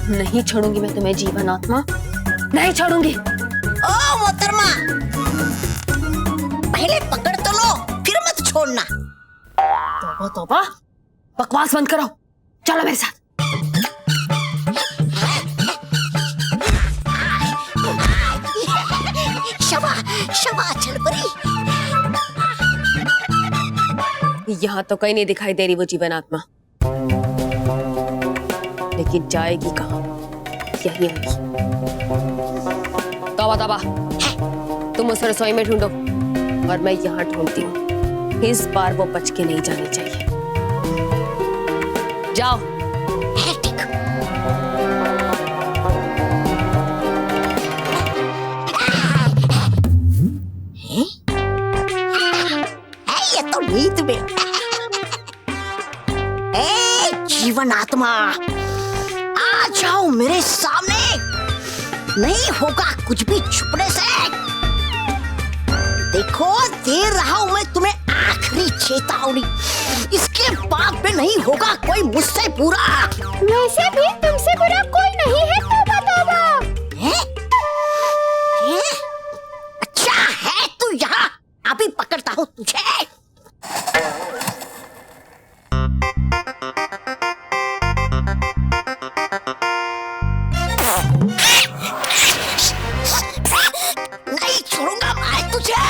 नहीं छोड़ूंगी मैं तुम्हें जीवन आत्मा, नहीं छोड़ूंगी। ओ मोहतरमा, पहले पकड़ तो लो, फिर मत छोड़ना। तौबा तौबा, बकवास बंद करो, चलो मेरे साथ। शबा शबा छलपरी। यहाँ तो कहीं नहीं दिखाई दे रही वो जीवन आत्मा, लेकिन जाएगी कहाँ? यही होगी। तौबा तौबा, तुम उस रसोई में ढूंढो और मैं यहाँ ढूंढती हूँ। इस बार वो बच के नहीं जानी चाहिए। जाओ। ये तो नींद में। जीवन आत्मा, आ जाओ मेरे सामने, नहीं होगा कुछ भी छुपने से। देखो, दे रहा हूं मैं तुम्हें आखिरी चेतावनी, इसके बाद में नहीं होगा कोई मुझसे बुरा। वैसे भी तुमसे बुरा कोई नहीं है, तौबा तौबा। अच्छा है तू यहाँ, अभी पकड़ता हूँ तुझे। नहीं छोड़ूंगा मैं तुझे।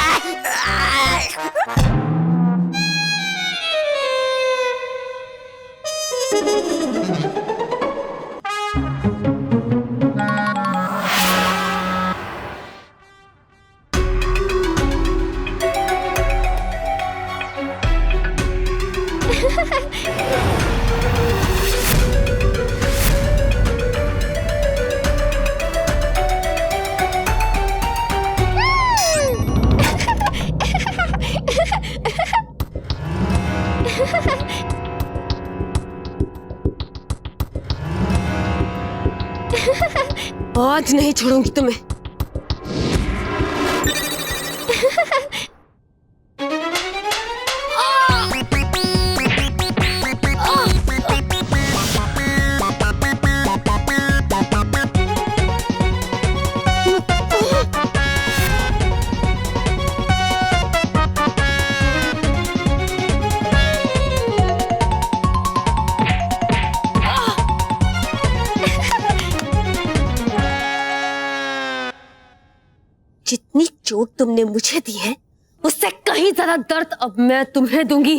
आज नहीं छोड़ूंगी तुम्हें। जितनी चोट तुमने मुझे दी है, उससे कहीं ज्यादा दर्द अब मैं तुम्हें दूंगी।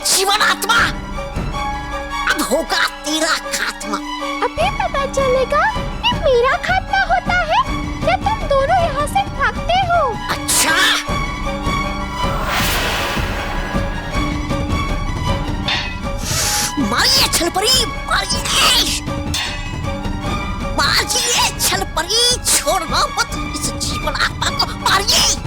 जीवन आत्मा, अब होगा तेरा खात्मा। अभी पता चलेगा कि मेरा खात्मा होता है या तुम दोनों यहाँ से भागते हो। अच्छा, मारिए छलपरी, मारिए, मारिए छलपरी, छोड़ना मत इस जीवन आत्मा को, मारिए।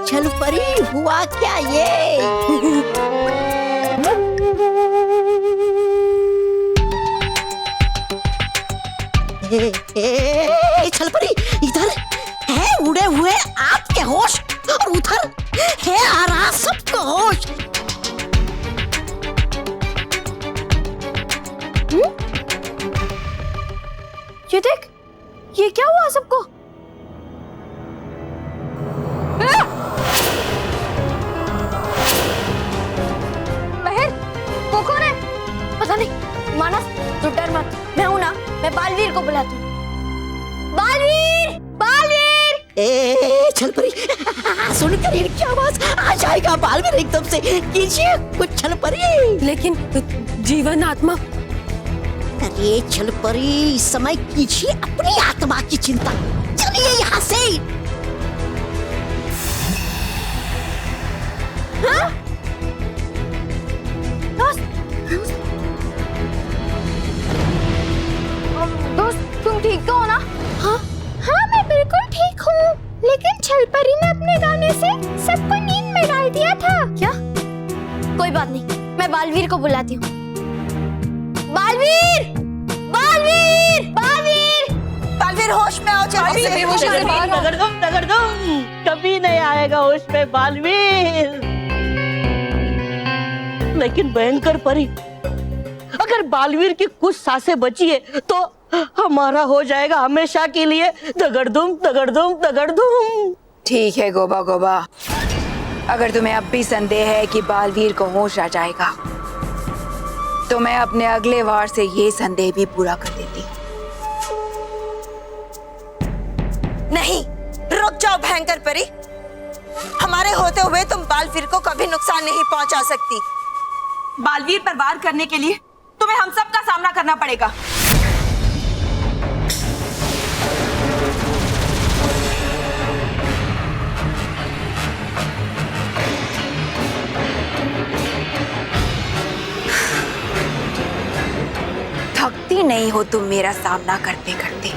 छलपरी, हुआ क्या ये? छलपरी, इधर है उड़े हुए आपके होश, और उधर है आ रहा सबका होश। ये देख, ये क्या हुआ सबको? पता नहीं। मानस, तू डर मत, मैं हूं ना, मैं बालवीर को बुलाती हूँ। बालवीर, बालवीर। छलपरी, सुन करीर की आवाज, आ जाएगा बालवीर एकदम से। कीजिए कुछ छलपरी। लेकिन जीवन आत्मा, अरे चल परी, इस समय कीजिए अपनी आत्मा की चिंता। चलिए यहाँ से। हाँ? दोस्त तुम ठीक तो हो ना? हाँ हाँ मैं बिल्कुल ठीक हूँ, लेकिन छलपरी ने अपने गाने से सबको नींद में डाल दिया था। क्या? कोई बात नहीं, मैं बालवीर को बुलाती हूँ। बालवीर! बालवीर! बालवीर! बालवीर होश में आओ। दगड़ दूं, कभी नहीं आएगा होश में बालवीर। लेकिन भयंकर परी, अगर बालवीर की कुछ सांसें बची है तो हमारा हो जाएगा हमेशा के लिए दगड़ दूं। ठीक है गोबा गोबा, अगर तुम्हें अब भी संदेह है कि बालवीर को होश आ जाएगा तो मैं अपने अगले वार से ये संदेह भी पूरा कर देती। नहीं, रुक जाओ भयंकर परी। हमारे होते हुए तुम बालवीर को कभी नुकसान नहीं पहुंचा सकती। बालवीर पर वार करने के लिए तुम्हें हम सब का सामना करना पड़ेगा। थकती नहीं हो तुम मेरा सामना करते करते।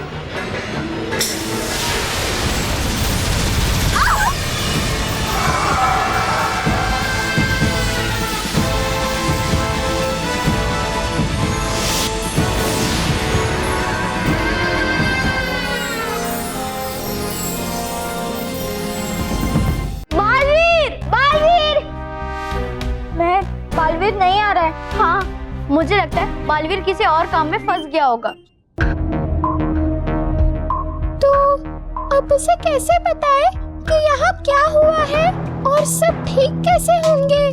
बालवीर! बालवीर! बालवीर नहीं आ रहा है। हाँ मुझे लगता है बालवीर किसी और काम में फंस गया होगा। तो अब उसे कैसे बताए कि यहाँ क्या हुआ है और सब ठीक कैसे होंगे?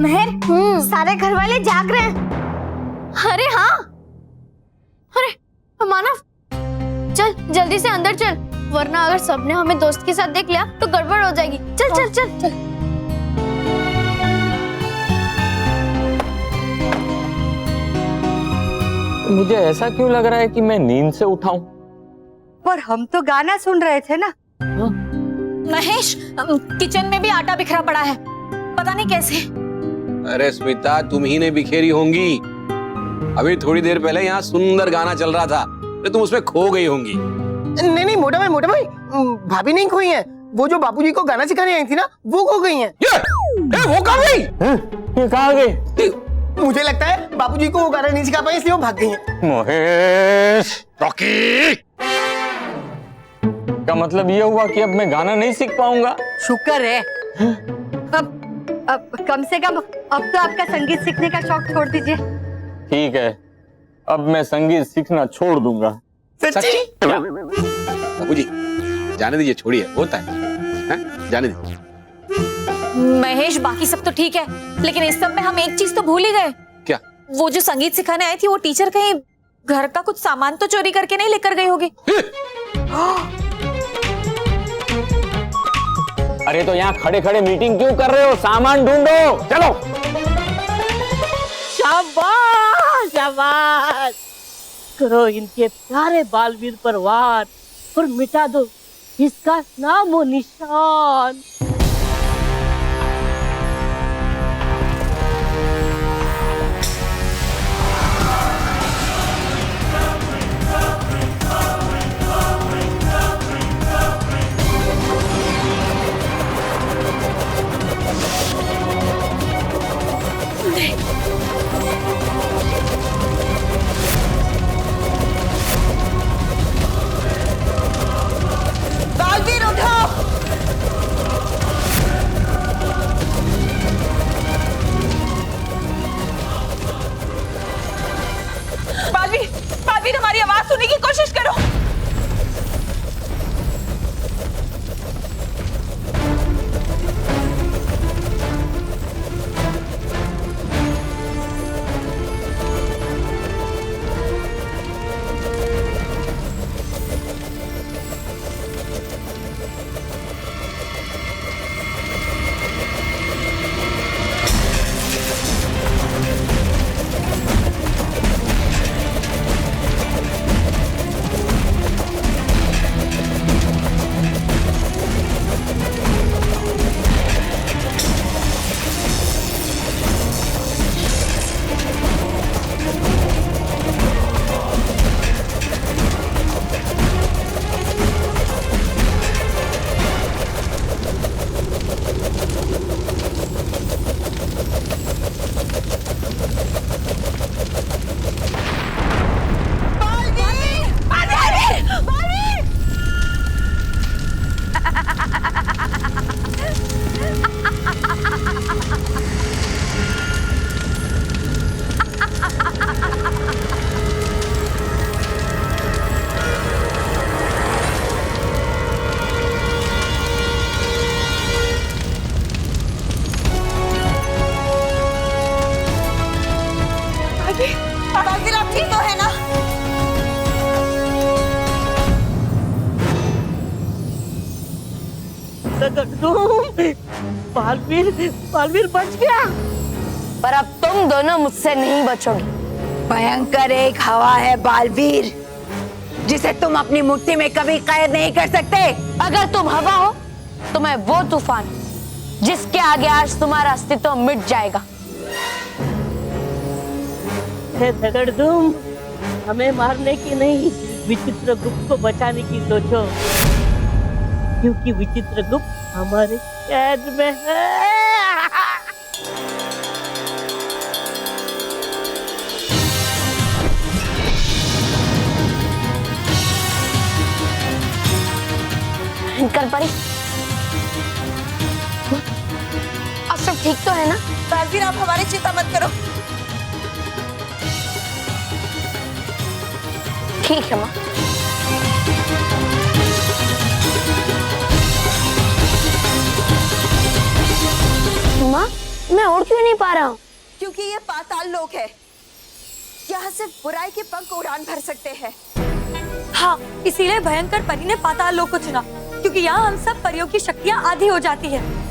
मेहर, सारे घर वाले जाग रहे हैं। अरे हाँ, अरे मानव, चल जल्दी से अंदर चल, वरना अगर सबने हमें दोस्त के साथ देख लिया तो गड़बड़ हो जाएगी। चल चल चल चल। मुझे ऐसा क्यों लग रहा है कि मैं नींद से उठाऊं? पर हम तो गाना सुन रहे थे ना। महेश, किचन में भी आटा बिखरा पड़ा है, पता नहीं कैसे। अरे स्मिता, तुम ही ने बिखेरी होंगी। अभी थोड़ी देर पहले यहाँ सुंदर गाना चल रहा था, तो तुम उसमें खो गई होंगी। नहीं मोटा भाई, भाभी नहीं खोई है। वो जो बापूजी को गाना सिखाने आई थी ना, वो खो गई हैं। वो कहाँ गई? ये कहाँ गई? मुझे लगता है बापूजी को वो गाना नहीं सिखा पाई, इसलिए वो भाग गई हैं। महेश, रॉकी, का मतलब ये हुआ कि अब मैं गाना नहीं सीख पाऊंगा। शुक्र है। अब कम से कम अब तो आपका संगीत सीखने का शौक छोड़ दीजिए। ठीक है, अब मैं संगीत सीखना छोड़ दूंगा। सच्ची? बाबूजी, जाने दीजिए, छोड़िए, होता है, जाने दीजिए। महेश, बाकी सब तो ठीक है, लेकिन इस सब में हम एक चीज तो भूल ही गए। क्या? वो जो संगीत सिखाने आई थी, वो टीचर कहीं घर का कुछ सामान तो चोरी करके नहीं लेकर गई होगी। अरे तो यहाँ खड़े खड़े मीटिंग क्यों कर रहे हो? सामान ढूंढो, चलो। शाबाश शाबाश, करो इनके प्यारे बालवीर पर वार और मिटा दो इसका नामो निशान। बालवीर उठो! दगड़धूम। बालवीर बालवीर बच गया। पर अब तुम दोनों मुझसे नहीं बचोगे। भयंकर एक हवा है बालवीर, जिसे तुम अपनी मुट्ठी में कभी कैद नहीं कर सकते। अगर तुम हवा हो तो मैं वो तूफान जिसके आगे आज तुम्हारा अस्तित्व मिट जाएगा। हे दगड़धूम, हमें मारने की नहीं, विचित्रगुप्त को बचाने की सोचो, क्योंकि विचित्रगुप्त हमारे कैद में है। भयंकर परी, अब सब ठीक तो है ना? बालवीर, आप हमारी चिंता मत करो। ठीक है माँ। माँ, मैं उड़ क्यों नहीं पा रहा हूँ? क्योंकि ये पाताल लोक है, यहाँ सिर्फ बुराई के पंख उड़ान भर सकते हैं। हाँ, इसीलिए भयंकर परी ने पाताल लोक को चुना, क्योंकि यहाँ हम सब परियों की शक्तियाँ आधी हो जाती है।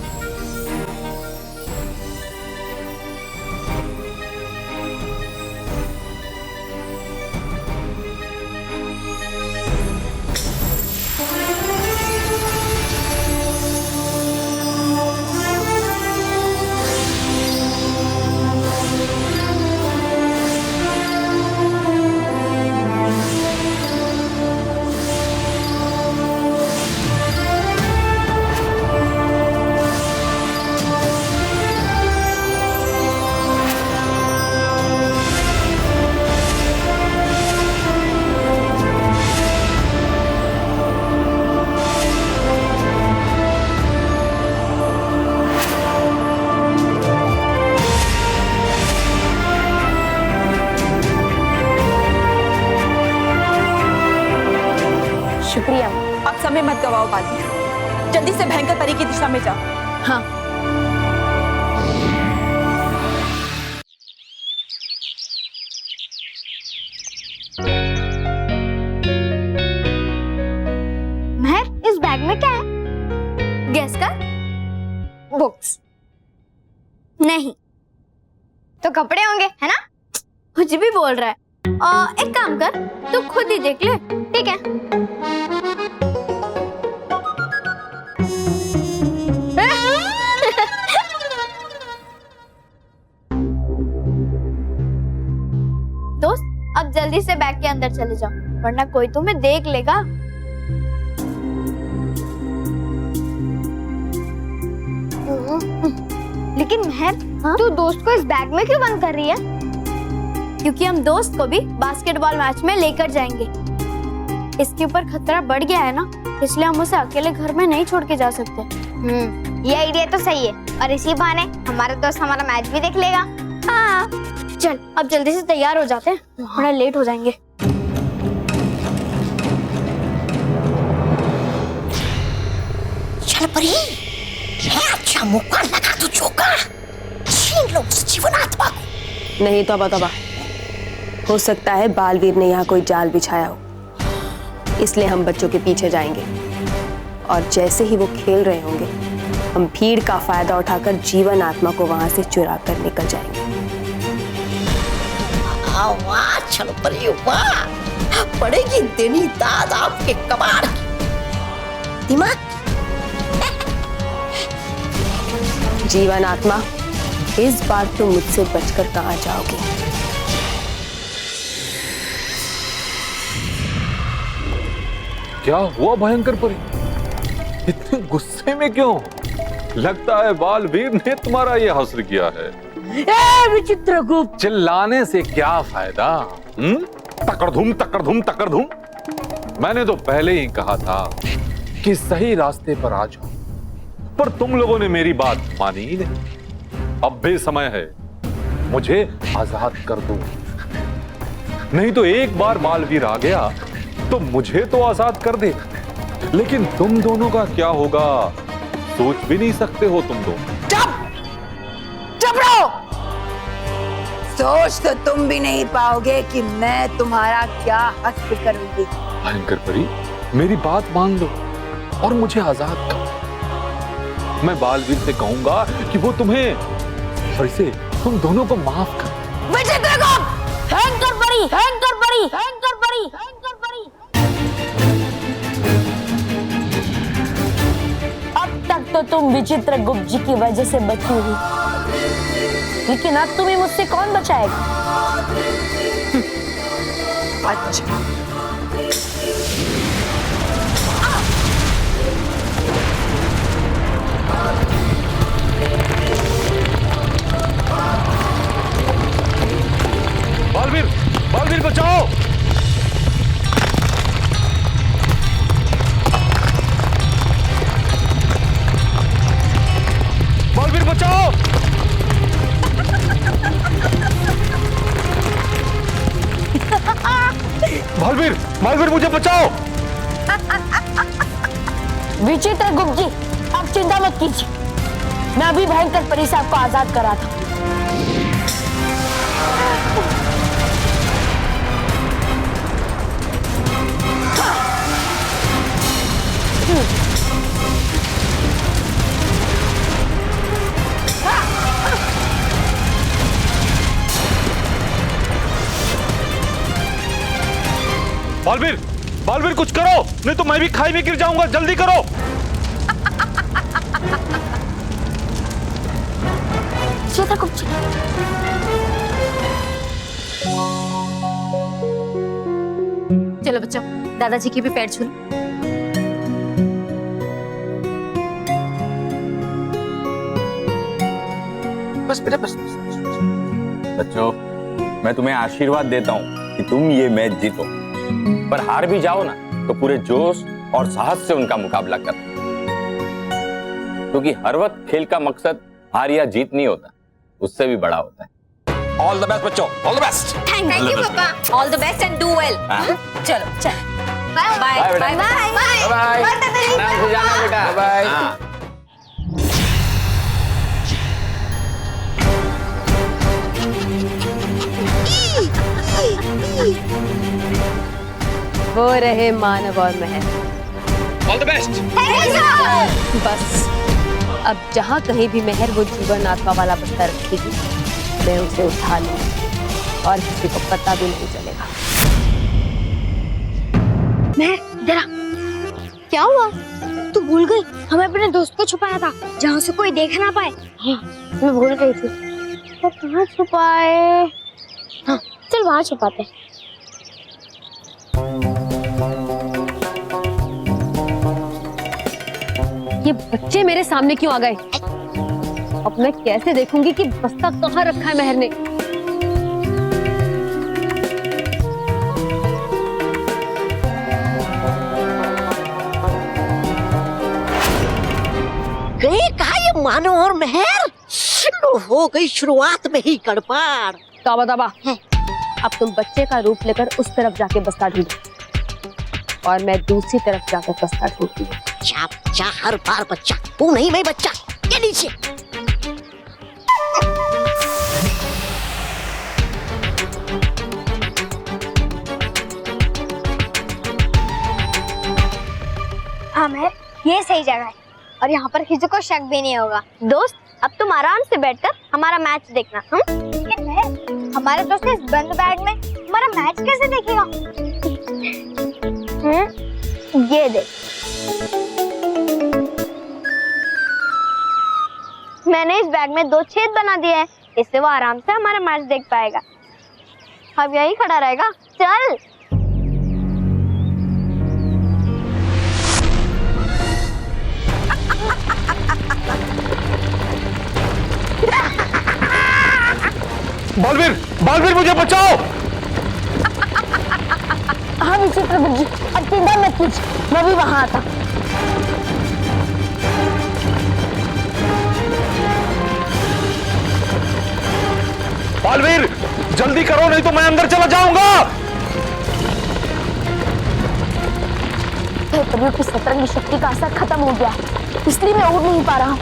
शुक्रिया। अब समय मत गवाओ बालवीर, जल्दी से भयंकर परी की दिशा में जाओ। हाँ। महर, इस बैग में क्या है? गेस कर। बुक्स नहीं तो कपड़े होंगे, है ना? कुछ भी बोल रहा है। एक काम कर, तू खुद ही देख ले, ठीक है? दोस्त, अब जल्दी से बैग के अंदर चले जाओ, वरना कोई तुम्हें देख लेगा। लेकिन महर, तू दोस्त को इस बैग में क्यों बंद कर रही है? क्योंकि हम दोस्त को भी बास्केटबॉल मैच में लेकर जाएंगे। इसके ऊपर खतरा बढ़ गया है ना, इसलिए हम उसे अकेले घर में नहीं छोड़ के जा सकते। ये आइडिया तो सही है, और इसी बहाने हमारा दोस्त हमारा मैच भी देख लेगा। हाँ, चल अब जल्दी से तैयार हो जाते हैं, थोड़ा लेट हो जाएंगे। चल परी, ये अच्छा मौका लगा तुझको का, छीन लो उस जीवन आत्मा को। नहीं तौबा तौबा, हो सकता है बालवीर ने यहाँ कोई जाल बिछाया हो, इसलिए हम बच्चों के पीछे जाएंगे और जैसे ही वो खेल रहे होंगे हम भीड़ का फायदा उठाकर जीवन आत्मा को वहां से चुरा कर निकल जाएंगे। वाह, चलो परी वाह, पड़ेगी देनी दाद आपके कबाड़ की। दिमाग जीवन आत्मा, इस बार तुम मुझसे बचकर कहाँ जाओगी? क्या हुआ भयंकर परी? इतने गुस्से में क्यों? लगता है बालवीर ने तुम्हारा ये हस्र किया है। विचित्रगुप्त, चिल्लाने से क्या फायदा? तकड़धुम तकड़धुम तकड़धुम। मैंने तो पहले ही कहा था कि सही रास्ते पर आ जाओ, पर तुम लोगों ने मेरी बात मानी ही नहीं। अब बेसमय है, मुझे आजाद कर दो, नहीं तो एक बार बालवीर आ गया तो मुझे तो आजाद कर दे, लेकिन तुम दोनों का क्या होगा सोच भी नहीं सकते हो तुम दोनों। चुप रहो। सोच तो तुम भी नहीं पाओगे कि मैं तुम्हारा क्या हश्र करूंगी। भयंकर परी, मेरी बात मान लो और मुझे आजाद करो। मैं बालवीर से कहूंगा कि वो तुम्हें, और इसे तुम दोनों को माफ कर। विचित्र गुप्त, भयंकर परी, भयंकर परी, भयंकर परी, भयंकर परी। अब तक तो तुम विचित्र गुप्त जी की वजह से बची हुई, लेकिन अब तुम्हें मुझसे कौन बचाएगा? अच्छा, बालवीर, बालवीर बचाओ! बालवीर बचाओ! बालवीर, बालवीर मुझे बचाओ! विचित्र गुप्त जी, अब चिंता मत कीजिए, मैं अभी भयंकर परी से आपको आजाद करा था। बालवीर, बालवीर कुछ करो, नहीं तो मैं भी खाई में गिर जाऊंगा। जल्दी करो। चलो बच्चों, दादाजी के भी पैर छू लो। बस बेटा, बस, बस, बस। बच्चों, मैं तुम्हें आशीर्वाद देता हूँ कि तुम ये मैच जीतो, पर हार भी जाओ ना तो पूरे जोश और साहस से उनका मुकाबला कर, क्योंकि हर वक्त खेल का मकसद हार या जीत नहीं होता, उससे भी बड़ा होता है। ऑल द बेस्ट बच्चों, all the best. Thank you पापा। All the best and do well. चलो चल, bye bye bye bye bye bye. आराम से जाना बेटा, बाय। वो रहे मानव और महर। All the best. बस अब जहाँ कहीं भी महर वो जीवन आत्मा वाला बस्ता रखेगी, मैं उसे उठा लूंगी और किसी को पता भी नहीं चलेगा। महर, जरा क्या हुआ? तू भूल गई हमें अपने दोस्त को छुपाया था जहाँ से कोई देख ना पाए। हाँ, मैं भूल गई थी। तो कहाँ छुपाए? हाँ, चल वहाँ छुपाते। ये बच्चे मेरे सामने क्यों आ गए? अब मैं कैसे देखूंगी कि बस्ता कहाँ रखा है महर ने? गए कहा ये मानो और महर? हो गई शुरुआत में ही गड़बड़। तौबा तौबा, अब तुम बच्चे का रूप लेकर उस तरफ जाके बस्ता ढूंढो और मैं दूसरी तरफ जाकर बस्ता ढूंढती हूँ। बच्चा बच्चा, हर बार बच्चा। तू नहीं, मैं बच्चा। के नीचे। हाँ महर, ये सही जगह है और यहाँ पर किसी को शक भी नहीं होगा। दोस्त, अब तुम आराम से बैठकर हमारा मैच देखना। लेकिन महर, हमारे दोस्त इस बंद बैग में हमारा मैच कैसे देखेगा? ये देख, मैंने इस बैग में 2 छेद बना दिए हैं, इससे वो आराम से हमारा मैच देख पाएगा। अब यही खड़ा रहेगा। चल। बालवीर, बालवीर मुझे बचाओ! हाँ विचित्र गुप्त जी, अब चिंता मत कीजिए, मैं भी वहाँ था। बालवीर, जल्दी करो नहीं तो मैं अंदर चला जाऊंगा। तभी की सतरंगी शक्ति का असर खत्म हो गया, इसलिए मैं उड़ नहीं पा रहा हूँ।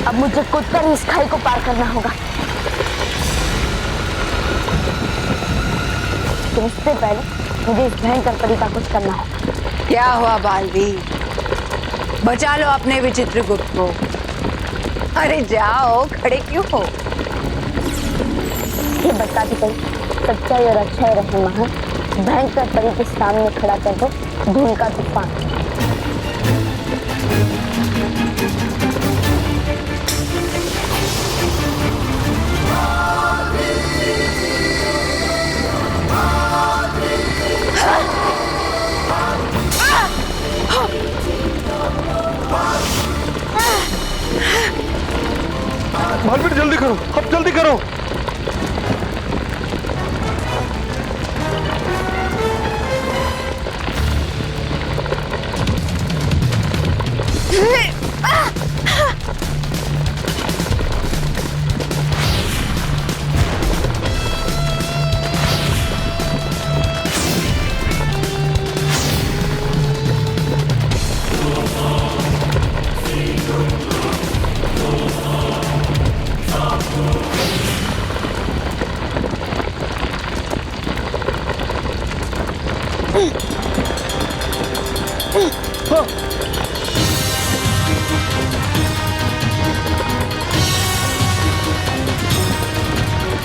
अब मुझे कूदकर इस खाई को पार करना होगा। तो इससे पहले मुझे इस भयंकर परी का कुछ करना होगा। क्या हुआ बालवीर? बचा लो अपने विचित्र गुप्त को। अरे जाओ, खड़े क्यों हो? ये बताती कहीं सच्चाई और अच्छाई रहे महा, भयंकर परी के सामने खड़ा कर दो धूल का तूफान। बालवीर जल्दी करो, अब जल्दी करो।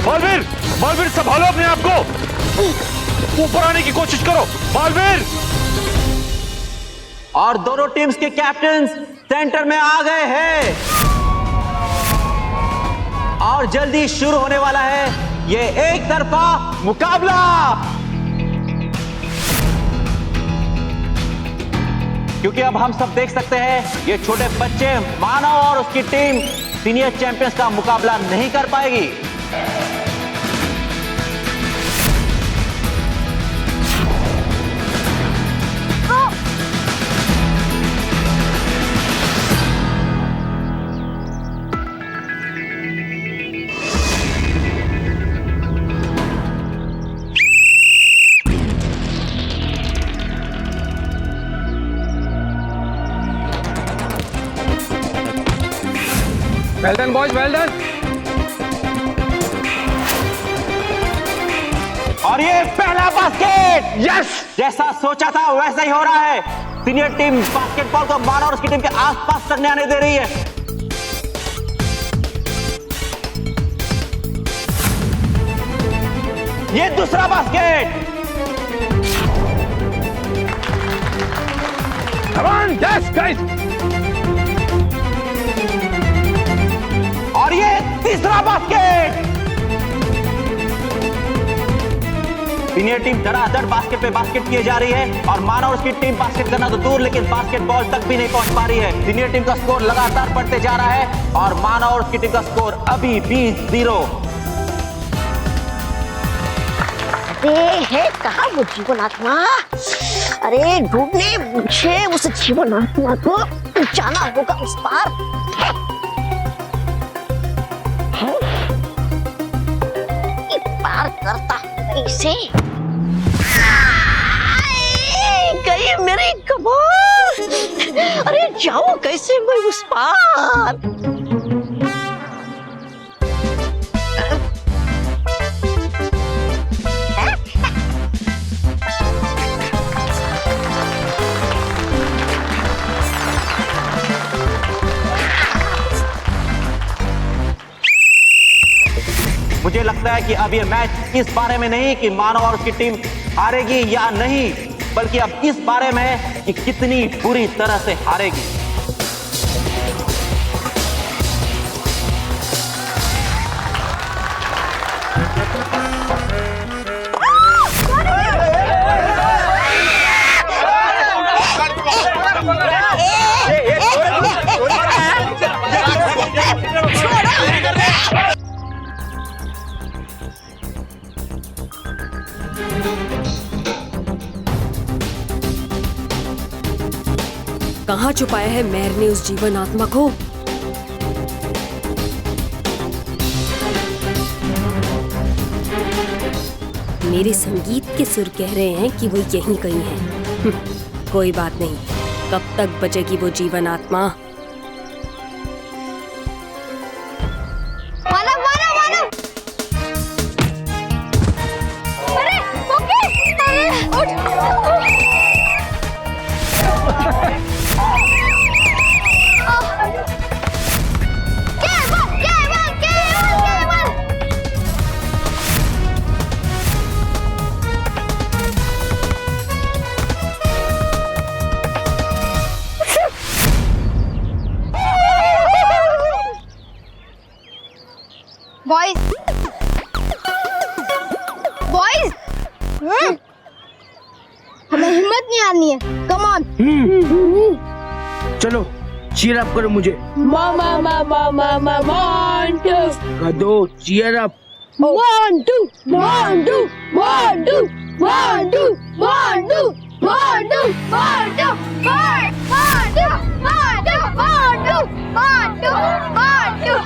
बालवीर, बालवीर संभालो अपने आप को, ऊपर आने की कोशिश करो। बालवीर! और दोनों टीम्स के कैप्टन्स सेंटर में आ गए हैं और जल्दी शुरू होने वाला है ये एक तरफा मुकाबला। क्योंकि अब हम सब देख सकते हैं ये छोटे बच्चे मानव और उसकी टीम सीनियर चैंपियंस का मुकाबला नहीं कर पाएगी। Well done boys, well done. और ये पहला बास्केट, यस! जैसा सोचा था वैसा ही हो रहा है। सीनियर टीम बास्केटबॉल को मानव और उसकी टीम के आसपास तक नहीं आने दे रही है। ये दूसरा basket, Come on, yes, guys! और ये तीसरा बास्केट। सीनियर टीम धड़ाधड़ बास्केट पे बास्केट किए जा रही है और मानव और उसकी टीम बास्केट करना तो दूर लेकिन बास्केटबॉल तक भी नहीं पहुंच पा रही है। सीनियर टीम का स्कोर लगातार बढ़ते जा रहा है और मानव और उसकी टीम का स्कोर अभी 20-0। है कहाँ वो जीवनात्मा? अरे ढूंढने मुझे उस जीवनात्मा को, जाना होगा उस पार। पार करता कैसे? गई मेरी कमर। अरे जाओ कैसे मैं उस पार? मुझे लगता है कि अब ये मैच इस बारे में नहीं कि मानव और उसकी टीम हारेगी या नहीं, बल्कि अब इस बारे में है कि कितनी बुरी तरह से हारेगी। कहाँ छुपाया है मेहर ने उस जीवन आत्मा को? मेरे संगीत के सुर कह रहे हैं कि वो यहीं कहीं है। कोई बात नहीं, कब तक बचेगी वो जीवन आत्मा? मानव मानव मानव! अरे ओके! अरे उठ! बॉयज बॉयज हमें हिम्मत नहीं आनी है, कम ऑन। चलो चीयर अप करो मुझे। दो चीयर अप। 1 2 1 2 1 2 1 2 1 2 1 2 1 2 1 2 1 2 1 2 1 2 1 2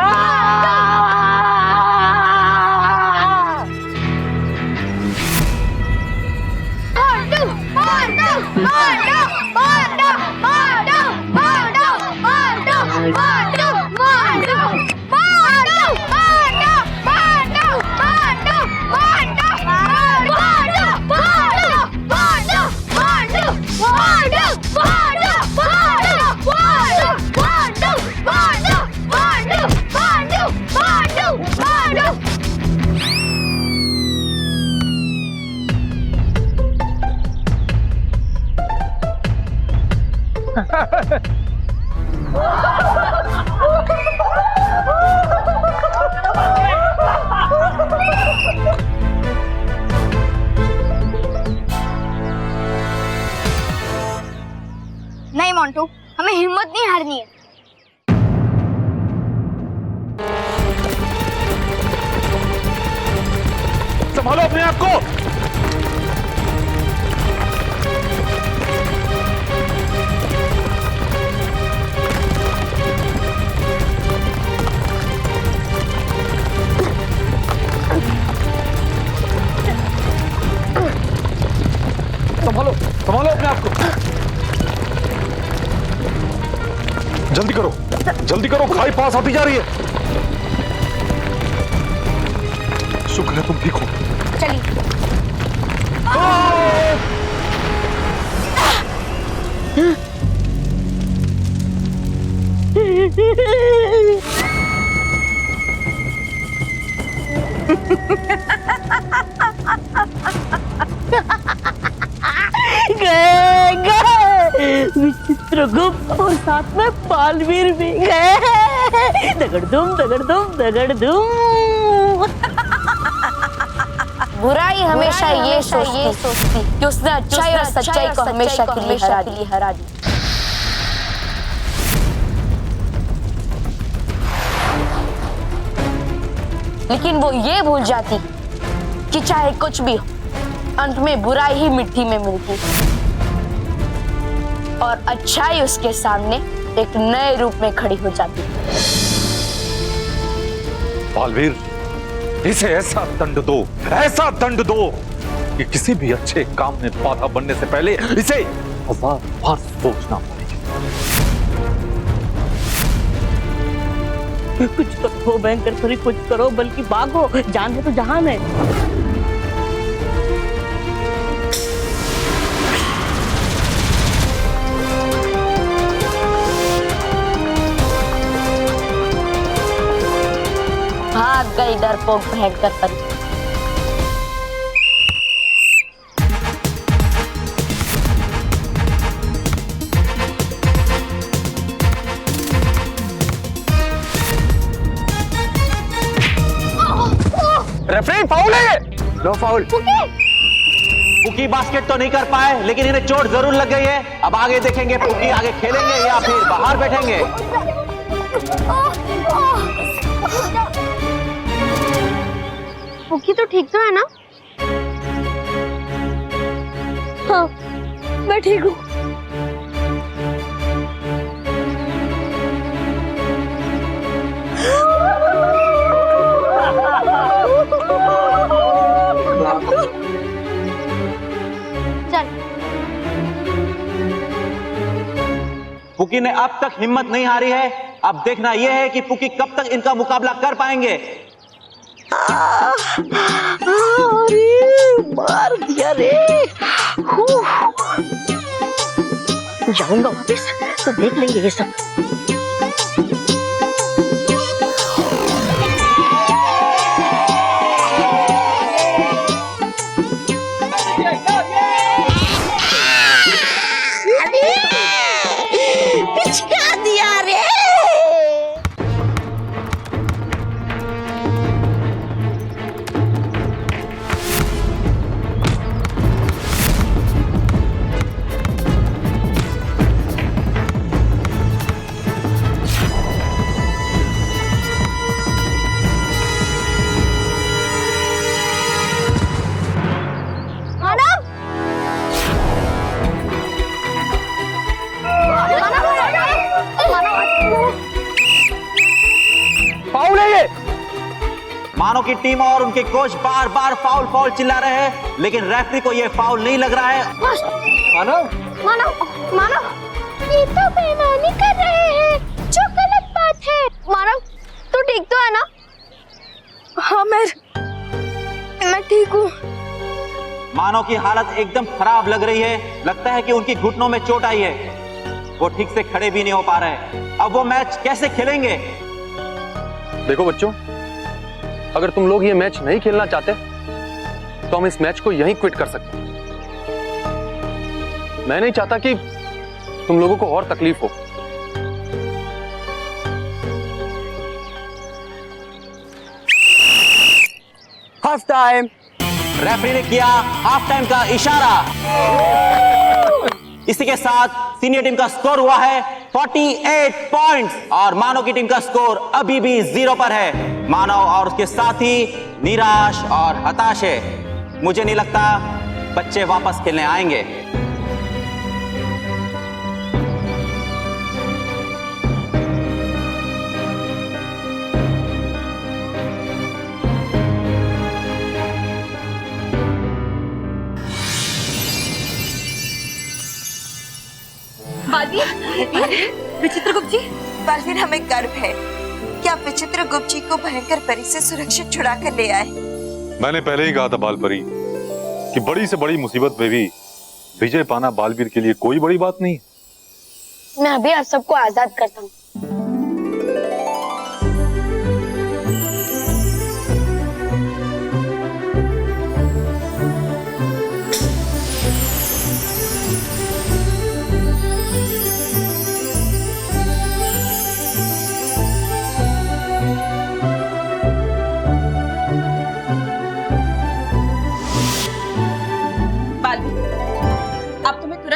नहीं मोंटू, हमें हिम्मत नहीं हारनी है। संभालो अपने आप को। संभालो संभालो अपने आप को। जल्दी करो, खाई पास आती जा रही है। शुक्र है तुम ठीक हो। चलिए। गए विचित्रगुप्त और साथ में बालवीर भी गए। दगड़दुम दगड़दुम दगड़दुम। बुराई हमेशा ये सोचती कि उसने अच्छाई और सच्चाई को हमेशा के लिए हरा दी। लेकिन वो ये भूल जाती कि चाहे कुछ भी हो, अंत में बुराई ही मिट्टी में मिलती और अच्छाई उसके सामने एक नए रूप में खड़ी हो जाती। बालवीर, इसे ऐसा दंड दो कि किसी भी अच्छे काम में बाधा बनने से पहले इसे 1000 बार सोचना पड़ेगा। कुछ तो हो भयंकर परी, कुछ करो, बल्कि भागो, जान है तो जहान है। भाग गई डरपोक भयंकर परी। रेफरी फाउल है। No foul. पुकी बास्केट तो नहीं कर पाए, लेकिन इन्हें चोट जरूर लग गई है। अब आगे देखेंगे पुकी आगे खेलेंगे या फिर बाहर बैठेंगे। पुकी तो ठीक तो है ना? हाँ, मैं ठीक हूँ। पुकी ने अब तक हिम्मत नहीं हारी है। अब देखना यह है कि पुकी कब तक इनका मुकाबला कर पाएंगे। अरे मार दिया रे। जाऊंगा वापस तो देख लेंगे ये सब। पिचका दिया रे। की टीम और उनके कोच बार बार फाउल फाउल चिल्ला रहे हैं, लेकिन रेफरी को ये फाउल नहीं लग रहा है। मानव ये तो बेईमानी कर रहे हैं, जो गलत बात है। मानव तू ठीक तो है ना? हाँ मैं ठीक हूँ। मानव की हालत एकदम खराब लग रही है, लगता है कि उनकी घुटनों में चोट आई है, वो ठीक से खड़े भी नहीं हो पा रहे। अब वो मैच कैसे खेलेंगे? देखो बच्चों, अगर तुम लोग ये मैच नहीं खेलना चाहते तो हम इस मैच को यहीं क्विट कर सकते हैं। मैं नहीं चाहता कि तुम लोगों को और तकलीफ हो। Half time. रेफरी ने किया हाफ टाइम का इशारा। इसी के साथ सीनियर टीम का स्कोर हुआ है 48 पॉइंट्स और मानव की टीम का स्कोर अभी भी 0 पर है। मानव और उसके साथी निराश और हताश है। मुझे नहीं लगता बच्चे वापस खेलने आएंगे। विचित्रगुप्त जी, बालवीर हमें गर्व है कि आप विचित्रगुप्त जी को भयंकर परी से सुरक्षित छुड़ा कर ले आए। मैंने पहले ही कहा था बालपरी कि बड़ी से बड़ी मुसीबत में भी विजय पाना बालवीर के लिए कोई बड़ी बात नहीं। मैं अभी आप सबको आजाद करता हूँ।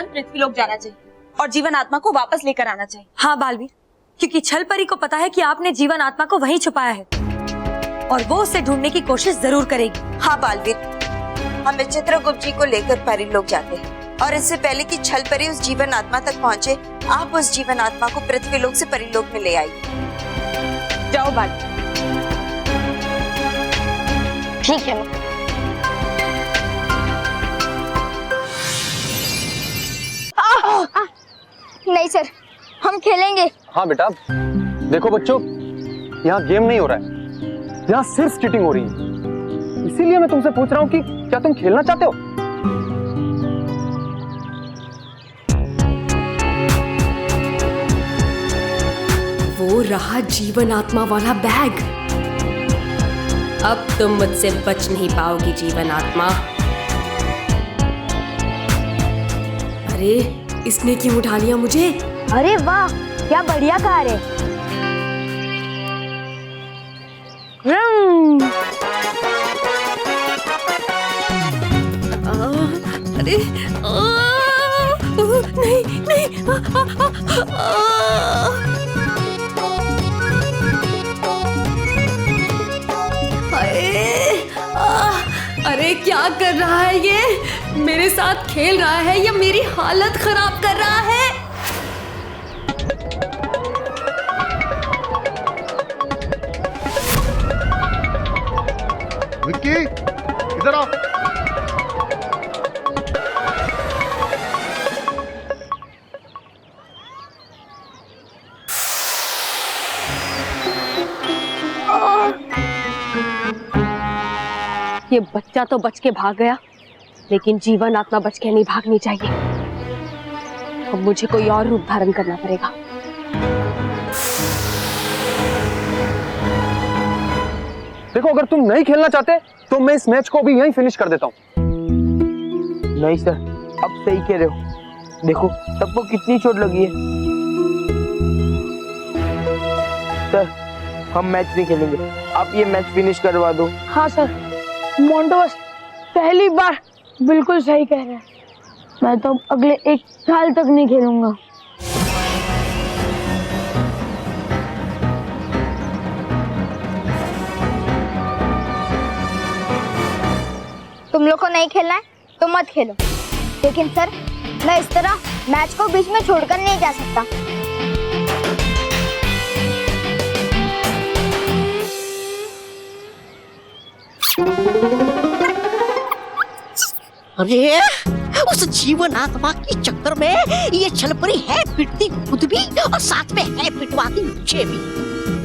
पृथ्वीलोक जाना चाहिए और जीवन आत्मा को वापस लेकर आना चाहिए। हाँ बालवीर, क्योंकि छल परी को पता है कि आपने जीवन आत्मा को वहीं छुपाया है और वो उसे ढूंढने की कोशिश जरूर करेगी। हाँ बालवीर, हम विचित्रगुप्त जी को लेकर परीलोक जाते हैं और इससे पहले कि छल परी उस जीवन आत्मा तक पहुँचे, आप उस जीवन आत्मा को पृथ्वीलोक से परीलोक में ले आइए। जाओ बालवीर। ठीक है। नहीं सर, हम खेलेंगे। हाँ बेटा, देखो बच्चों, यहाँ गेम नहीं हो रहा है, यहाँ सिर्फ चीटिंग हो रही है। इसीलिए मैं तुमसे पूछ रहा हूँ कि क्या तुम खेलना चाहते हो? वो रहा जीवन आत्मा वाला बैग। अब तुम मुझसे बच नहीं पाओगी जीवन आत्मा। अरे इसने क्यों उठा लिया मुझे? अरे वाह, क्या बढ़िया कार है। अरे नहीं नहीं। अरे क्या कर रहा है ये? मेरे साथ खेल रहा है या मेरी हालत खराब कर रहा है? विक्की, इधर आओ। ये बच्चा तो बच के भाग गया, लेकिन जीवन आत्मा बच के नहीं भागनी चाहिए। अब मुझे कोई और रूप धारण करना पड़ेगा। देखो, अगर तुम नहीं खेलना चाहते तो मैं इस मैच को भी यहीं फिनिश कर देता हूँ। नहीं सर, अब सही कह रहे हो। देखो सबको कितनी चोट लगी है। सर, हम मैच नहीं खेलेंगे, आप ये मैच फिनिश करवा दो। हाँ सर, मोंटो बस पहली बार बिल्कुल सही कह रहे हैं। मैं तो अगले 1 साल तक नहीं खेलूंगा। तुम लोग को नहीं खेलना है तो मत खेलो, लेकिन सर मैं इस तरह मैच को बीच में छोड़कर नहीं जा सकता। अरे उस जीवन आत्मा के चक्कर में ये छलपरी है पिटती खुद भी और साथ में है पिटवाती मुझे भी।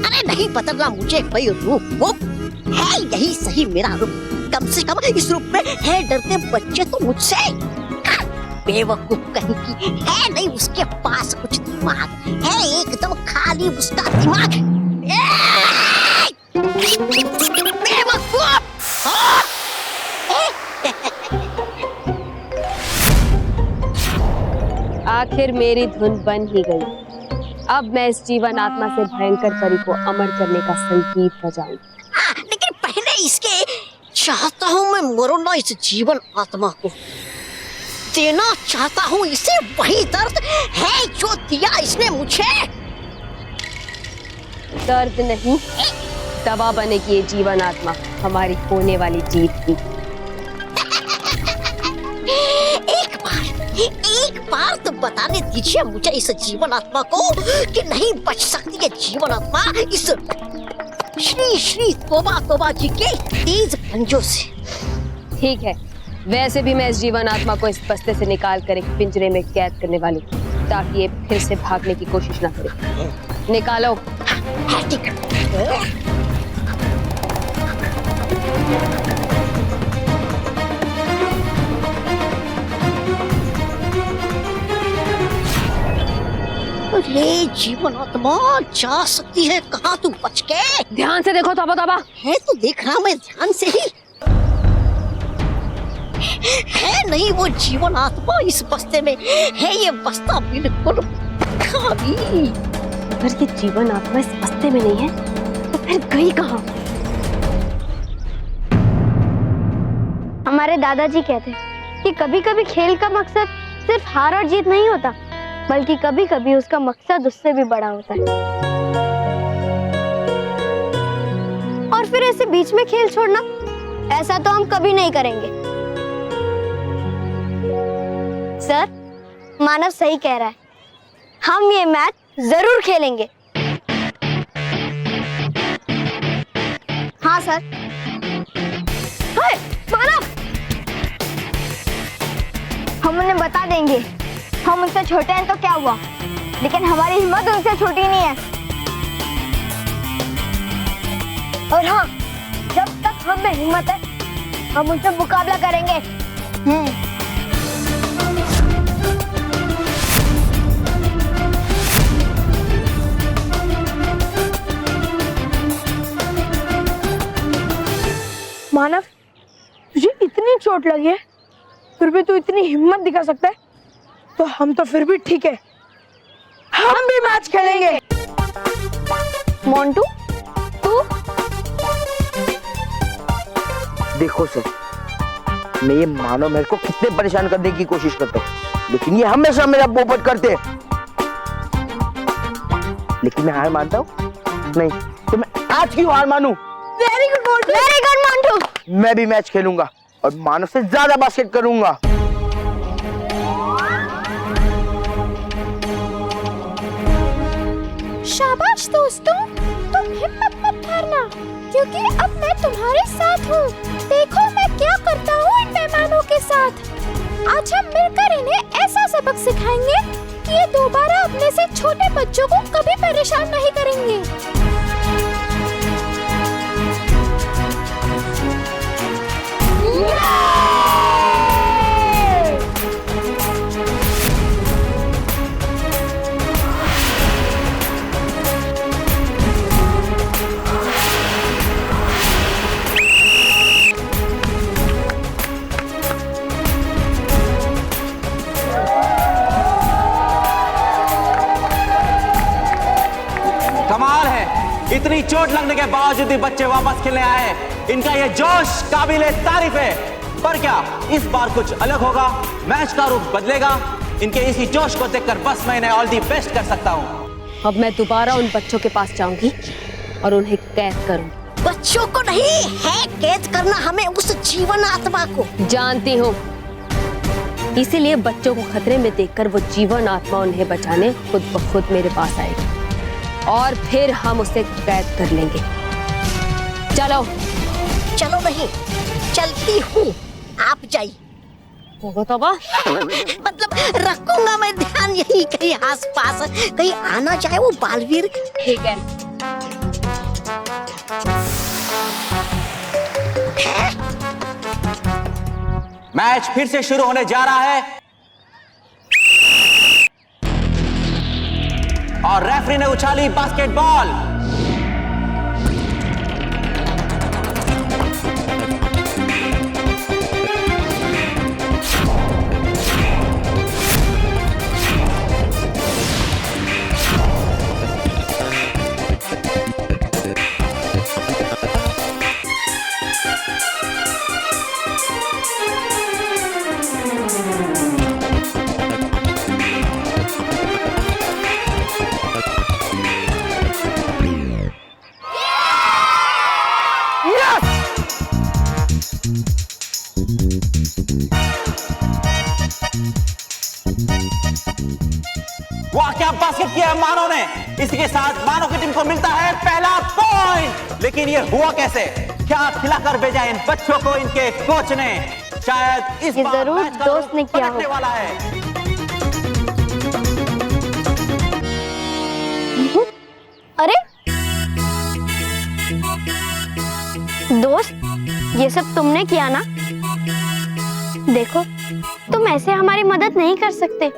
अरे नहीं बदलना मुझे कोई रूप है यही सही मेरा रूप। कम से कम इस रूप में है डरते बच्चे तो मुझसे। बेवकूफ कहीं की है नहीं उसके पास कुछ दिमाग है एकदम खाली उसका दिमाग। बेवकूफ। आखिर मेरी धुन बन ही गई। अब मैं इस जीवन आत्मा से भयंकर परी को अमर करने का संगीत बजाऊंगी। लेकिन पहले इसके चाहता हूँ मैं मरना इस जीवन आत्मा को। देना चाहता हूँ इसे वही दर्द है जो दिया इसने मुझे। दर्द नहीं दवा बनेगी ये जीवन आत्मा हमारी होने वाली जीत की। एक बार तो बताने दीजिए मुझे इस जीवन आत्मा को कि नहीं बच सकती है जीवन आत्मा इस श्री श्री तोबा तोबा जी के तेज पंजों से। ठीक है, वैसे भी मैं इस जीवन आत्मा को इस बस्ते से निकाल कर एक पिंजरे में कैद करने वाली हूँ ताकि ये फिर से भागने की कोशिश ना करे। निकालो। अरे जीवन आत्मा जा सकती है कहाँ तू बच के? ध्यान से देखो तोबा तोबा। है तो देख रहा मैं ध्यान से ही। है नहीं वो जीवन आत्मा इस बस्ते में है ये बस्ता बिल्कुल खाली। अगर ये जीवन आत्मा इस बस्ते में नहीं है तो फिर गई कहाँ? हमारे दादाजी कहते कि कभी कभी खेल का मकसद सिर्फ हार और जीत नहीं होता बल्कि कभी कभी उसका मकसद उससे भी बड़ा होता है। और फिर ऐसे बीच में खेल छोड़ना ऐसा तो हम कभी नहीं करेंगे। सर मानव सही कह रहा है, हम ये मैच जरूर खेलेंगे। हाँ सर। हाय मानव, हम उन्हें बता देंगे हम उनसे छोटे हैं तो क्या हुआ, लेकिन हमारी हिम्मत उनसे छोटी नहीं है। और हाँ, जब तक हम में हिम्मत है हम उनसे मुकाबला करेंगे। मानव, तुझे इतनी चोट लगी है फिर भी तू इतनी हिम्मत दिखा सकता है तो हम तो फिर भी ठीक है, हम भी मैच खेलेंगे। मोंटू तू? देखो सर, मैं ये मानव महल को कितने परेशान करने की कोशिश करता हूँ, लेकिन ये हमेशा मेरा पोपट करते हैं। लेकिन मैं हार मानता हूँ नहीं, तो मैं आज क्यों हार मानूं? Very good Montu. मैं भी मैच खेलूंगा और मानव से ज्यादा बास्केट करूंगा। शाबाश दोस्तों, तुम हिम्मत मत हारना क्योंकि अब मैं तुम्हारे साथ हूँ। देखो मैं क्या करता हूँ इन मेहमानों के साथ। आज हम मिलकर इन्हें ऐसा सबक सिखाएंगे कि ये दोबारा अपने से छोटे बच्चों को कभी परेशान नहीं करेंगे। कमाल है, इतनी चोट लगने के बावजूद भी बच्चे वापस खेलने आए। इनका ये जोश काबिले तारीफ है। पर क्या इस बार कुछ अलग होगा? मैच का रूप बदलेगा? इनके इसी जोश को देखकर बस मैं इन्हें ऑल दी बेस्ट कर सकता हूँ। अब मैं दोबारा उन बच्चों के पास जाऊंगी और उन्हें कैद करूंगी। बच्चों को नहीं है कैद करना हमें उस जीवन आत्मा को। जानती हूँ, इसीलिए बच्चों को खतरे में देखकर वो जीवन आत्मा उन्हें बचाने खुद ब खुद मेरे पास आएगी और फिर हम उसे कैद कर लेंगे। चलो। चलो नहीं, चलती हूँ, आप जाइए। होगा तोबा। मतलब रखूंगा मैं ध्यान यही कहीं आस पास, कहीं आना चाहे वो बालवीर। ठीक है। मैच फिर से शुरू होने जा रहा है और रेफरी ने उछाली बास्केटबॉल। वाह, क्या बास्केट किया है मानव ने। इसके साथ मानव की टीम को मिलता है पहला पॉइंट। लेकिन ये हुआ कैसे? क्या खिलाकर भेजा इन बच्चों को इनके कोच ने? शायद इस बार जरूर मैच का दोस्त ने किया पलटने वाला है। अरे दोस्त, ये सब तुमने किया ना? देखो, तुम ऐसे हमारी मदद नहीं कर सकते।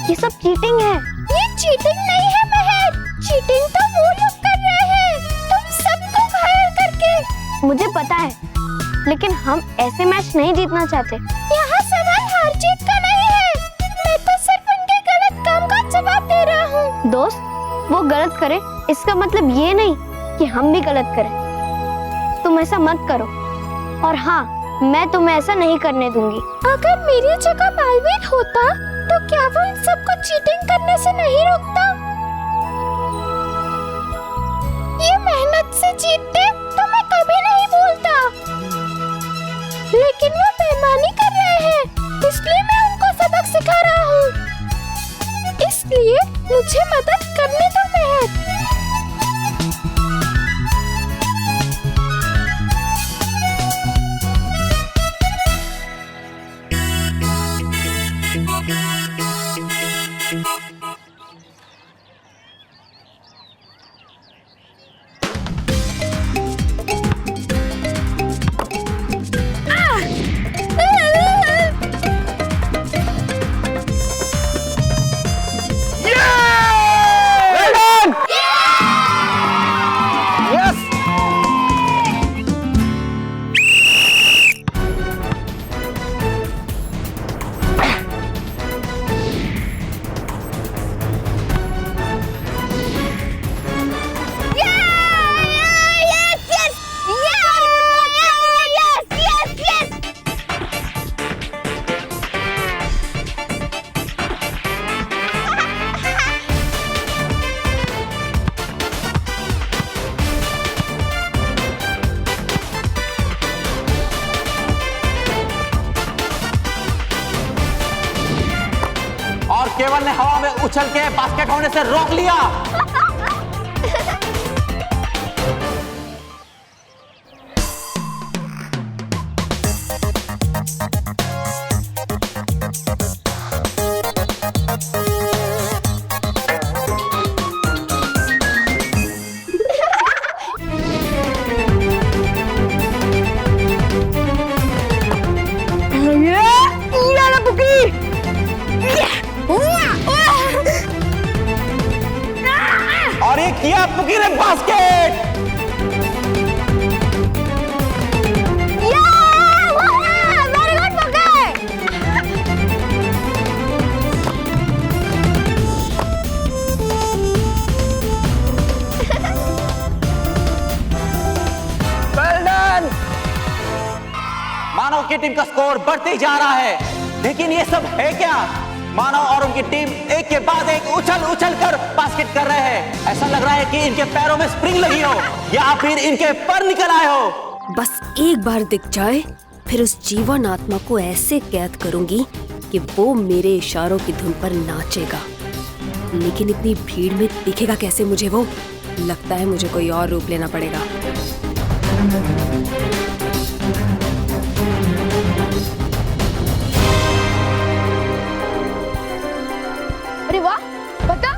ये सब चीटिंग है। ये चीटिंग नहीं है महर, चीटिंग तो वो लोग कर रहे हैं, तुम सबको घायल करके। मुझे पता है, लेकिन हम ऐसे मैच नहीं जीतना चाहते। यहाँ सवाल हार जीत का नहीं है, मैं तो सिर्फ उनके गलत काम का जवाब दे रहा हूँ। दोस्त, वो गलत करे इसका मतलब ये नहीं कि हम भी गलत करें। तुम ऐसा मत करो, और हाँ, मैं तुम्हें ऐसा नहीं करने दूंगी। अगर मेरी जगह बालवीर होता तो क्या वो इन सबको चीटिंग करने से नहीं रोकता? ये मेहनत से जीतते तो मैं कभी नहीं बोलता, लेकिन वो बेईमानी कर रहे हैं, इसलिए मैं उनको सबक सिखा रहा हूँ। इसलिए मुझे मदद करने दो महर। केवल ने हवा में उछल के बास्केट होने से रोक लिया। और ये किया पुकी ने बास्केट। वेरी गुड पुकी। Well done. मानव की टीम का स्कोर बढ़ते जा रहा है, लेकिन ये सब है क्या? मानव और उनकी टीम एक के बाद एक उछल उछल कर बास्केट कर रहे हैं। ऐसा लग रहा है कि इनके पैरों में स्प्रिंग लगी हो या फिर इनके पर निकल आए हो। बस एक बार दिख जाए, फिर उस जीवन आत्मा को ऐसे कैद करूंगी कि वो मेरे इशारों की धुन पर नाचेगा। लेकिन इतनी भीड़ में दिखेगा कैसे मुझे वो? लगता है मुझे कोई और रूप लेना पड़ेगा। अरे वाह, बता।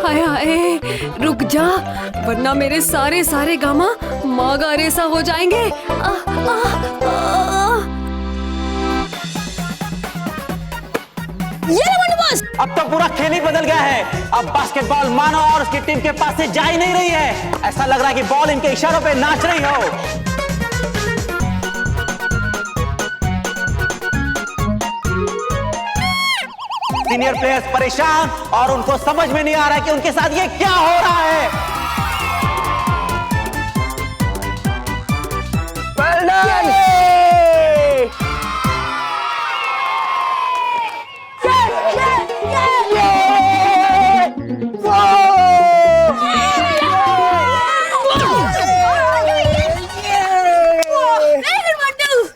हाय हाय, रुक जा, वरना मेरे सारे सारे गामा माँ गा रे सा हो जाएंगे। अब तो पूरा खेल ही बदल गया है। अब बास्केटबॉल मानो और उसकी टीम के पास से जा ही नहीं रही है। ऐसा लग रहा है कि बॉल इनके इशारों पे नाच रही हो। सीनियर प्लेयर्स परेशान और उनको समझ में नहीं आ रहा है कि उनके साथ ये क्या हो रहा है।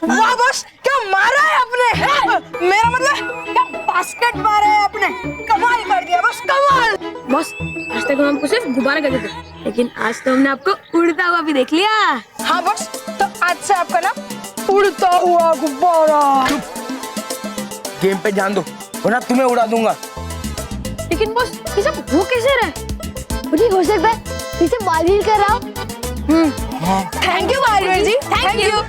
वाह बॉस, क्या मारा है आपने। मेरा मतलब क्या बास्केट मारा है आपने। कमाल कर दिया बॉस, कमाल। बॉस, आज तक हम आपको सिर्फ गुब्बारा कहते थे, लेकिन आज तो हमने आपको उड़ता हुआ भी देख लिया। हाँ बॉस, तो आज से आपका नाम उड़ता हुआ गुब्बारा। गेम पे ध्यान दो, वरना तुम्हें उड़ा दूंगा। लेकिन बॉस, ये सब हो कैसे रहा है? मुझे हो सकता है इसे बालवीर कर रहा हूँ। Thank you Baalveer ji, thank you.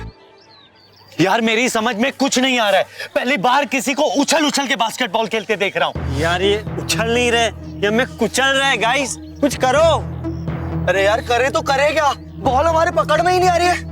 यार मेरी समझ में कुछ नहीं आ रहा है। पहली बार किसी को उछल उछल के बास्केटबॉल खेलते देख रहा हूँ। यार ये उछल नहीं रहे, ये हमें कुचल रहे। गाइस कुछ करो। अरे यार करे तो करे क्या, बॉल हमारे पकड़ में ही नहीं आ रही है।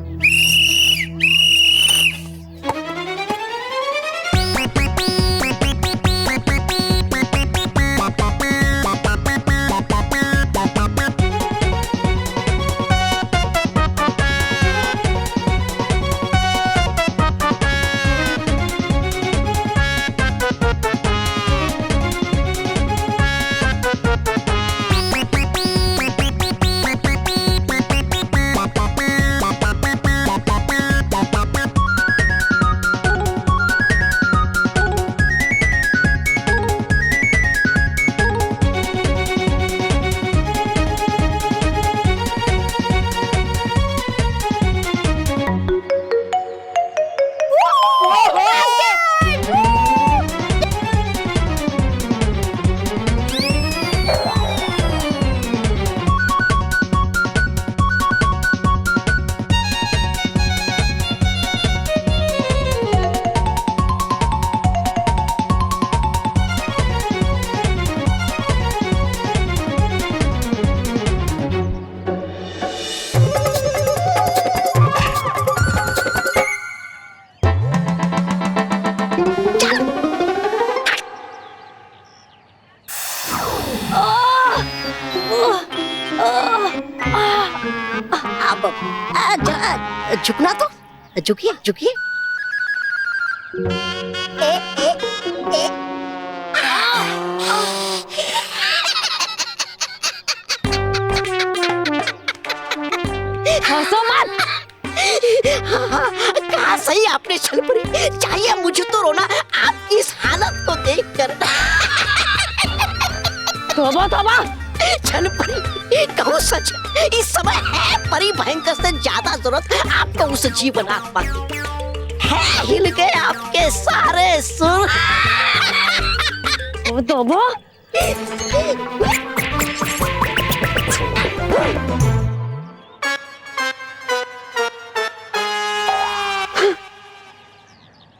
झुकना तो झुकिए झुकिए। हंसो मत। कहा सही आपने छलपरी, चाहिए मुझे तो रोना आपकी इस हालत को देखकर। तौबा तौबा। छलपरी कहूँ सच, इस समय है परी भयंकर से ज्यादा जरूरत आपको उस जीवन आत्मा की। है हिल गए आपके सारे सुर। तौबा।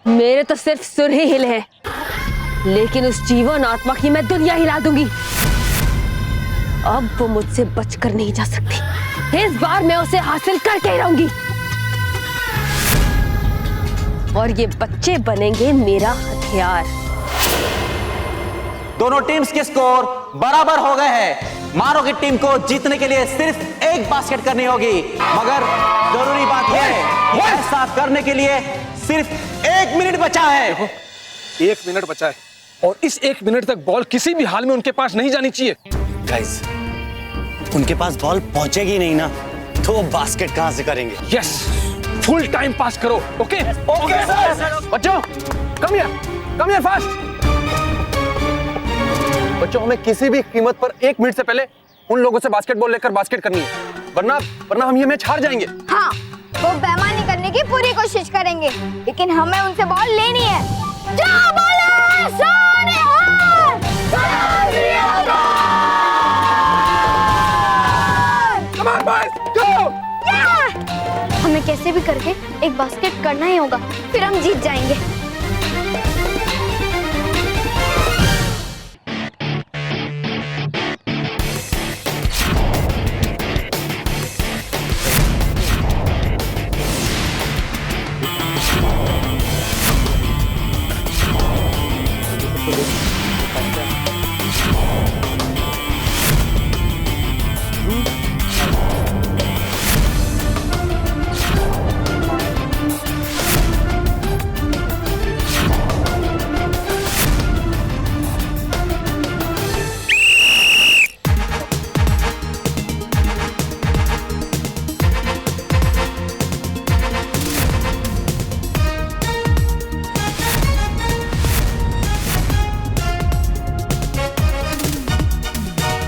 मेरे तो सिर्फ सुर ही हिले हैं, लेकिन उस जीवन आत्मा की मैं दुनिया हिला दूंगी। अब वो मुझसे बचकर नहीं जा सकती। इस बार मैं उसे हासिल करके ही रहूंगी, और ये बच्चे बनेंगे मेरा हथियार। दोनों टीम्स के स्कोर बराबर हो गए हैं। मानो की टीम को जीतने के लिए सिर्फ एक बास्केट करनी होगी, मगर जरूरी बात यह है, ऐसा करने के लिए सिर्फ 1 मिनट बचा है। 1 मिनट बचा है, और इस 1 मिनट तक बॉल किसी भी हाल में उनके पास नहीं जानी चाहिए। गाइस, उनके पास बॉल पहुंचेगी नहीं ना, तो वो बास्केट कहां से करेंगे? यस, फुल टाइम पास करो। Okay okay sir. बच्चों, कम हियर फास्ट। बच्चों, हमें किसी भी कीमत पर 1 मिनट से पहले उन लोगों से बास्केटबॉल लेकर बास्केट करनी है, वरना वरना हम ये मैच हार जाएंगे। हाँ, वो बेईमानी करने की पूरी कोशिश करेंगे, लेकिन हमें उनसे बॉल लेनी है। जाओ बोलो सोने हार! Come on boys, go! हमें कैसे भी करके एक बास्केट करना ही होगा, फिर हम जीत जाएंगे।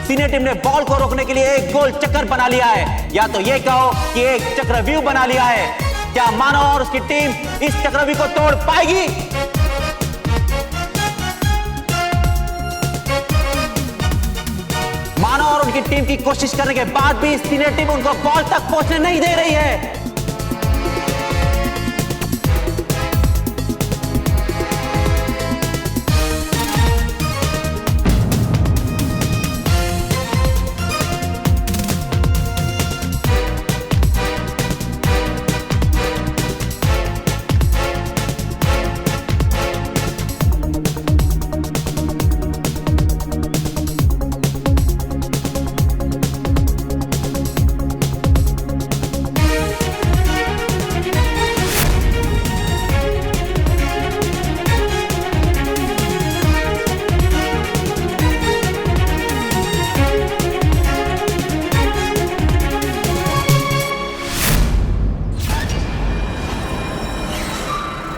सीनियर टीम ने बॉल को रोकने के लिए एक गोल चक्कर बना लिया है, या तो ये कहो कि एक चक्रव्यूह बना लिया है। क्या मानव और उसकी टीम इस चक्रव्यूह को तोड़ पाएगी? मानव और उनकी टीम की कोशिश करने के बाद भी सीनियर टीम उनको बॉल तक पहुंचने नहीं दे रही है।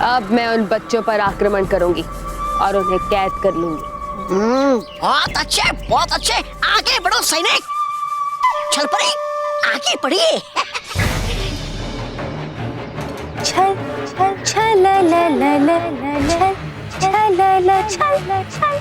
अब मैं उन बच्चों पर आक्रमण करूंगी और उन्हें कैद कर लूंगी। बहुत अच्छे, आगे बढ़ो सैनिक। चल पड़ी, आगे बढ़िए। चल चल चल ला ला ला ला ला चल ला ला चल चल।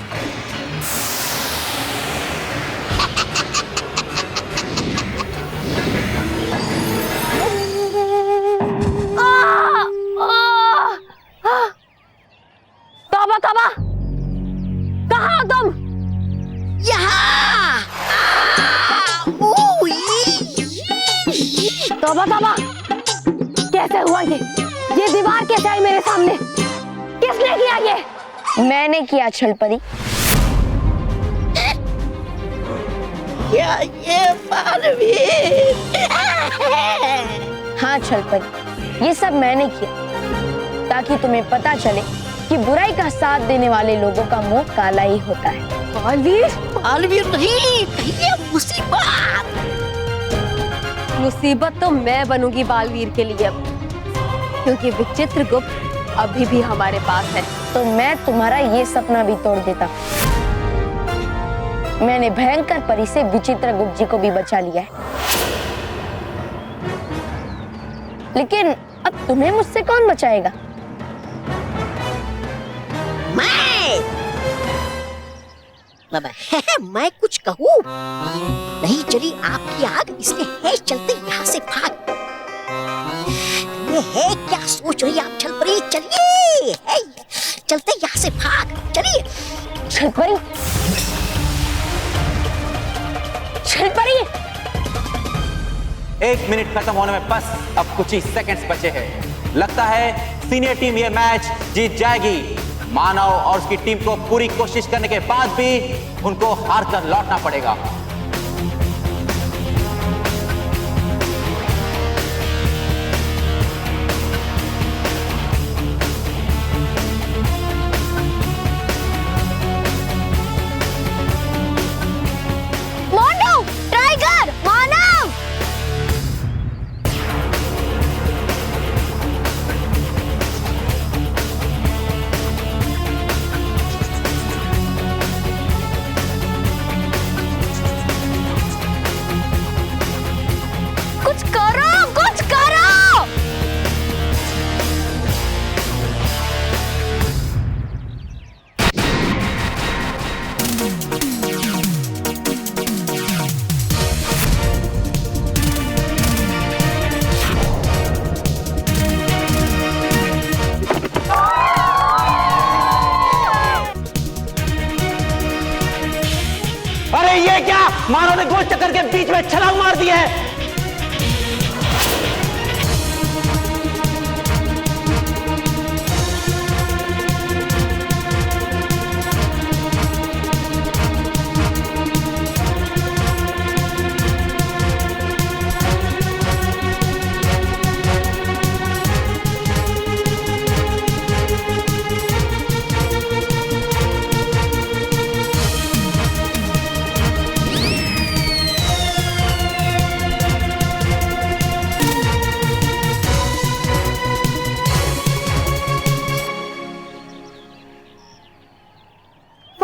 तौबा तौबा, कहाँ हो तुम? यहाँ। तौबा तौबा, कैसे हुआ ये दीवार कैसे आई मेरे सामने? किसने किया ये? मैंने किया छलपरी। क्या ये बालवीर? हाँ छलपरी, ये सब मैंने किया ताकि तुम्हें पता चले कि बुराई का साथ देने वाले लोगों का मुंह काला ही होता है। बालवीर नहीं, कहिए मुसीबत। मुसीबत तो मैं बनूंगी बालवीर के लिए अब, क्योंकि विचित्र गुप्त अभी भी हमारे पास है। तो मैं तुम्हारा ये सपना भी तोड़ देता। मैंने भयंकर परी से विचित्र गुप्त जी को भी बचा लिया है, लेकिन अब तुम्हें मुझसे कौन बचाएगा? मैं कुछ कहूँ? नहीं चली आपकी आग, इसलिए है चलते यहाँ से भाग। ये है क्या सोच रही आप छलपरी? चलिए, है चलते यहाँ से भाग, चलिए। छलपरी, छलपरी। 1 मिनट खत्म होने में बस अब कुछ ही सेकंड्स बचे हैं। लगता है सीनियर टीम ये मैच जीत जाएगी। मानव और उसकी टीम को पूरी कोशिश करने के बाद भी उनको हार कर लौटना पड़ेगा। मोंडू, टाइगर, मानव। हमारे गोल चक्कर के बीच में छलांग मार दी है।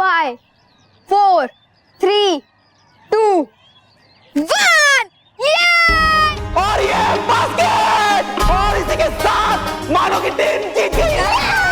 Five, 4, 3, 2, 1! और ये बास्केट और इसी के साथ मानो की टीम जीत गई है।